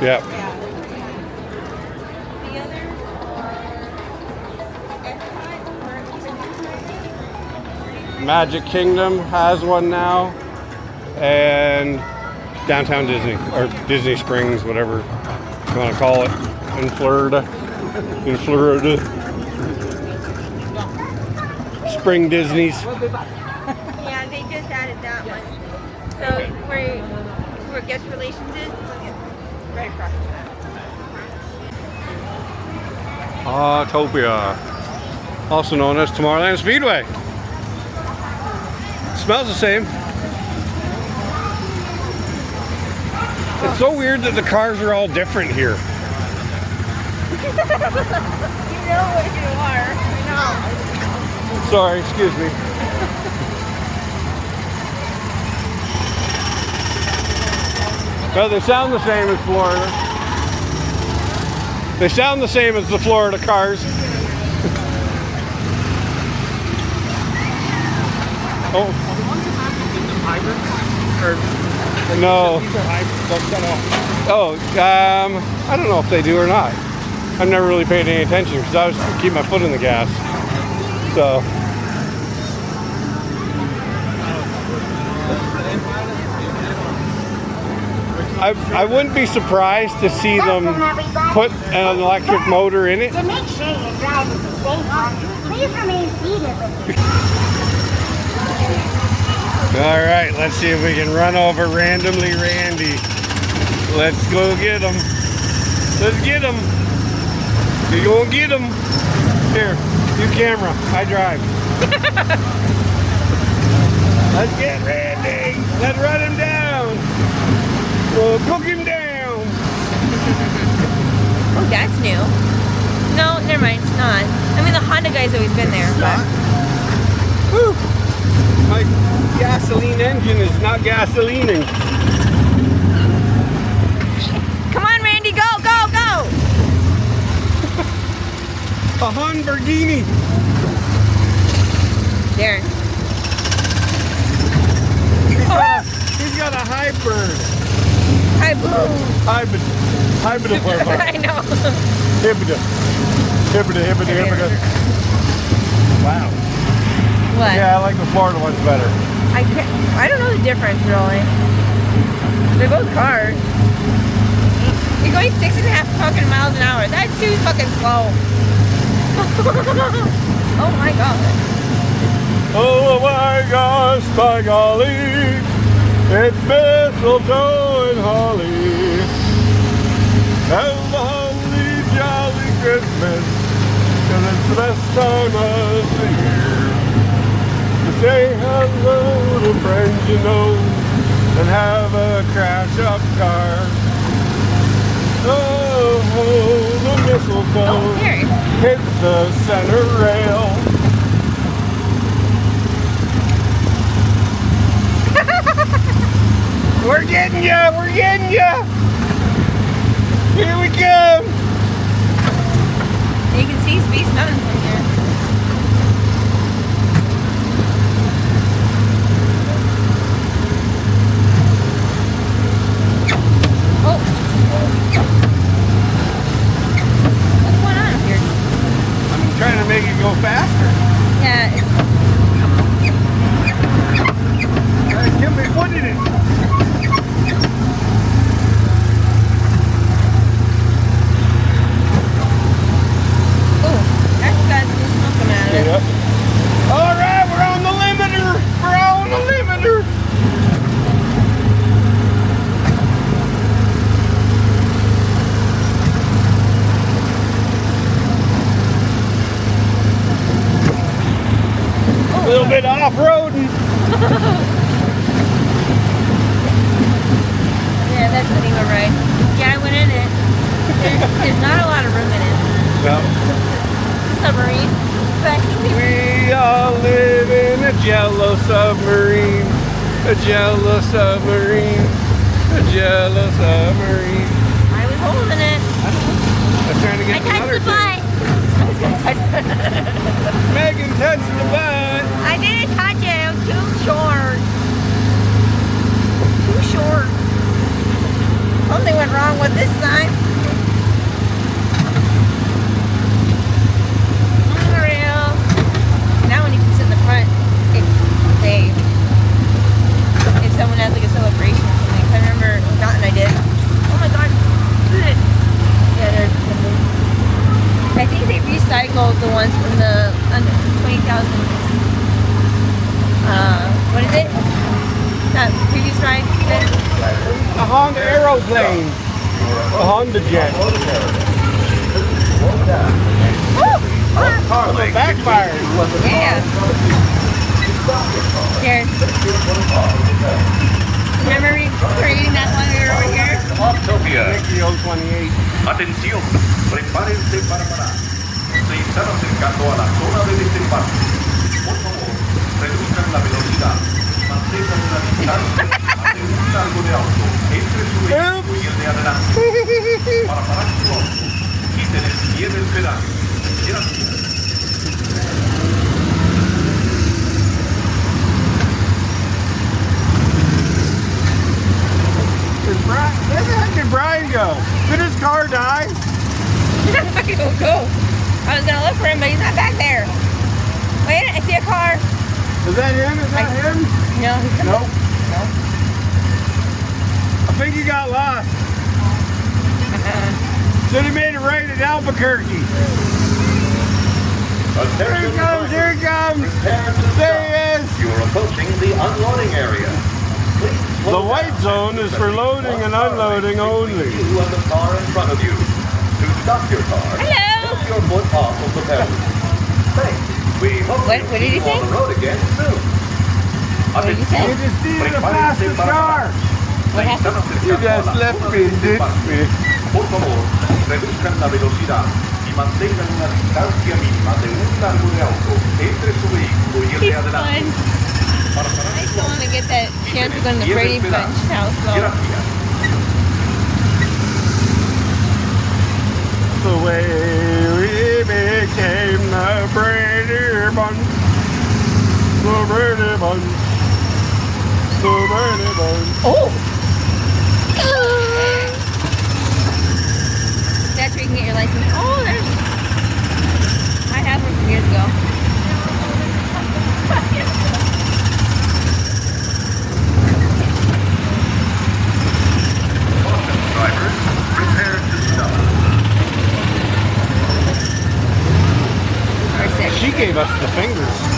Yeah. The others are Magic Kingdom has one now, and Downtown Disney, or Disney Springs, whatever you want to call it, in Florida. In Florida. Spring Disney's. yeah, they just added that one. So where guest relations is, right across from that. Autopia, also known as Tomorrowland Speedway. Smells the same. It's so weird that the cars are all different here. You know what you are. I know. Sorry, excuse me. Well, they sound the same as Florida. They sound the same as the Florida cars. Oh. No. Oh, I don't know if they do or not. I've never really paid any attention because I was keep my foot in the gas. So. I wouldn't be surprised to see them put an electric motor in it. To make sure your drive is a safe one, please remain seated with your... All right, let's see if we can run over randomly Randy. Let's go get him. Let's get him. We gonna get him. Here, you camera. I drive. Let's get Randy. Let's run him down. We'll cook him down. Oh, that's new. No, never mind. It's not. I mean, the Honda guy's always been there. But... Whew. My gasoline engine is not gasolining. Come on, Randy. Go, go, go. A Lamborghini. There. He's got a hybrid. Hybrid. Hybrid. I know. Hybrid. Wow. What? Yeah, I like the Florida ones better. I don't know the difference really. They're both cars. You're going 6.5 fucking miles an hour. That's too fucking slow. Oh my god. Oh my gosh, by golly, it's mistletoe and holly. Have a holly jolly Christmas, 'cause it's the best time of the year. Say hello to friends you know and have a crash up car. Oh, the mistletoe hits the center rail. We're getting ya! We're getting ya! Here we come! You can see Space Mountain from here. Trying to make it go faster. Yeah. Alright, get me foot in it. Oh, that's got some smoke coming out of it. Yep. Alright, we're on the limiter. We're on the limiter. A little bit off-roading. Yeah, that's not even right. Yeah, I went in it. There's not a lot of room in it. No. It's a submarine. But We all live in a jello submarine. A jello submarine. A jello submarine. I was holding it. I was trying to get I touched another the butt. I was going to touch the Megan touched the butt. I didn't touch it. It was too short. Too short. Something went wrong with this side. Honda aeroplane. A Honda jet. Backfire. Yeah. Here. Remember reading that one we were over here? Autopia. 28. Atención, prepárense para parar. Se están acercando a la zona de desembarque. Por favor, reduzcan la velocidad. Mantengan una distancia de un largo de auto entre su vehículo y el de adelante. Para parar su auto, quiten el pie del pedal. Gracias. Where the heck did Brian go? Did his car die? I don't go. I was gonna look for him, but he's not back there. Wait, I see a car. Is that him? Is that him? No, he's coming. Nope. No. I think he got lost. Should have made it right at Albuquerque. Here he comes, here he comes. There he is. You are approaching the unloading area. The white zone is for loading and unloading only. You and the car in front of you. To stop your car, Hello. take your foot off of the pedal. Thanks. We hope What you'll did he see you say? on the road again soon. What did he say? You just needed a faster car. What happened? You just left me, ditched me. Por favor, reduzcan la velocidad y mantengan una distancia mínima de un largo de auto entre su vehículo y el de He's adelante. fun. Para parar I su still want to get that chance to go in the Pie Brady del pedal. Bunch house though. Gracias. The way we became the Brady Bunch. The Brady Bunch. The Brady Bunch. Oh! That's where you can get your license. Oh, there's... I had one from years ago. Drivers, prepare to stop. Or six. She gave us the fingers.